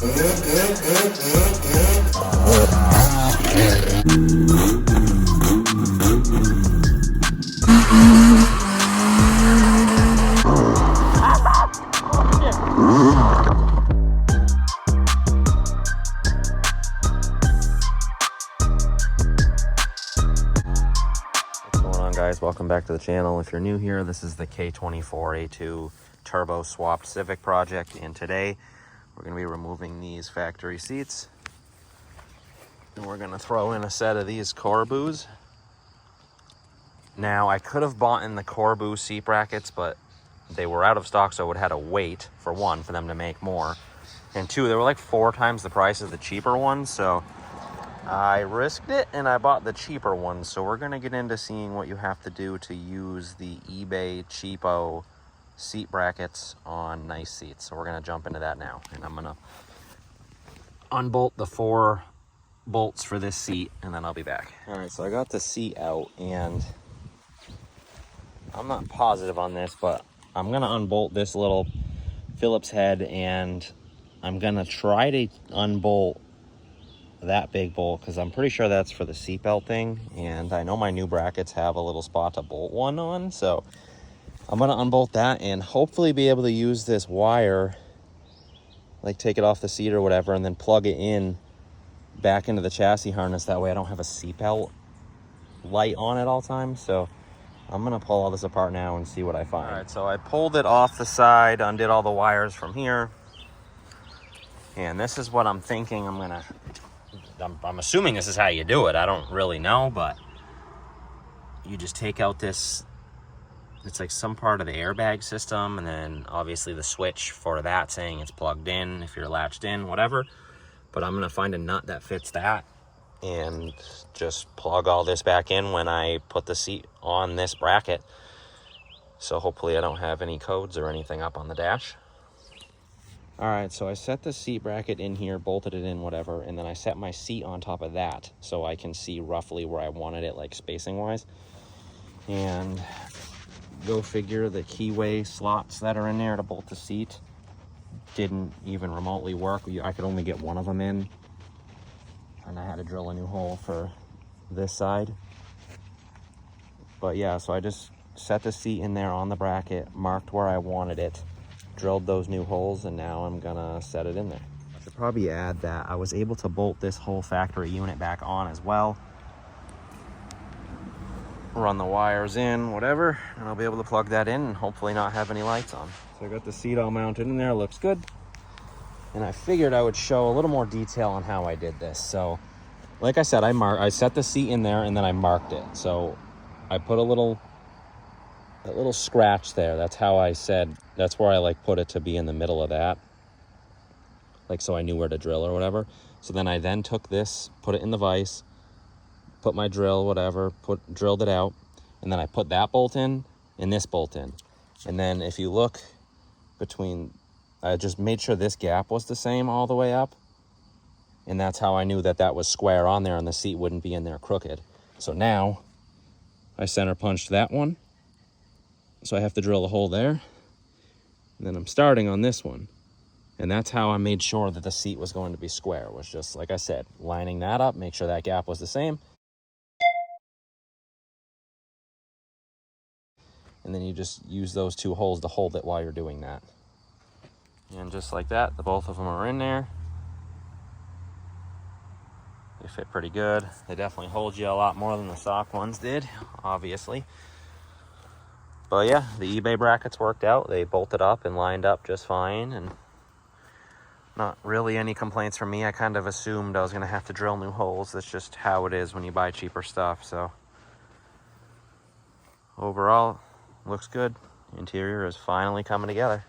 Guys, welcome back to the channel. If you're new here, this is the K24A2 turbo swapped Civic project, and today we're going to be removing these factory seats and we're going to throw in a set of these Corbeus. Now, I could have bought in the Corbeau seat brackets, but they were out of stock, so I would have had to wait, for one, for them to make more, and two, they were like 4 times the price of the cheaper ones, so I risked it and I bought the cheaper ones. So we're going to get into seeing what you have to do to use the eBay cheapo seat brackets on nice seats. So we're going to jump into that now, and I'm going to unbolt the 4 bolts for this seat and then I'll be back. All right, so I got the seat out and I'm not positive on this, but I'm going to unbolt this little Phillips head and I'm going to try to unbolt that big bolt because I'm pretty sure that's for the seatbelt thing, and I know my new brackets have a little spot to bolt one on, so I'm gonna unbolt that and hopefully be able to use this wire, like take it off the seat or whatever, and then plug it in back into the chassis harness. That way I don't have a seatbelt light on at all times. So I'm gonna pull all this apart now and see what I find. All right, so I pulled it off the side, undid all the wires from here, and this is what I'm thinking I'm assuming this is how you do it. I don't really know, but you just take out this, it's like some part of the airbag system, and then obviously the switch for that saying it's plugged in if you're latched in, whatever. But I'm gonna find a nut that fits that and just plug all this back in when I put the seat on this bracket. So hopefully I don't have any codes or anything up on the dash. All right, so I set the seat bracket in here, bolted it in, whatever, and then I set my seat on top of that so I can see roughly where I wanted it, like spacing-wise. And go figure, the keyway slots that are in there to bolt the seat didn't even remotely work. I could only get one of them in, and I had to drill a new hole for this side. But yeah, so I just set the seat in there on the bracket, marked where I wanted it, drilled those new holes, and now I'm gonna set it in there. I should probably add that I was able to bolt this whole factory unit back on as well. Run the wires in, whatever, and I'll be able to plug that in and hopefully not have any lights on. So I got the seat all mounted in there, looks good. And I figured I would show a little more detail on how I did this. So like I said, I set the seat in there and then I marked it. So I put a little scratch there. That's how I said, that's where I like put it to be in the middle of that, like so I knew where to drill or whatever. So then I took this, put it in the vise, put my drill, whatever, drilled it out, and then I put that bolt in and this bolt in. And then if you look between, I just made sure this gap was the same all the way up, and that's how I knew that that was square on there and the seat wouldn't be in there crooked. So now I center punched that one, so I have to drill a hole there, and then I'm starting on this one. And that's how I made sure that the seat was going to be square, was just, like I said, lining that up, make sure that gap was the same. And then you just use those 2 holes to hold it while you're doing that. And just like that, the both of them are in there. They fit pretty good. They definitely hold you a lot more than the stock ones did, obviously. But yeah, the eBay brackets worked out. They bolted up and lined up just fine, and not really any complaints from me. I kind of assumed I was going to have to drill new holes. That's just how it is when you buy cheaper stuff. So overall, looks good. Interior is finally coming together.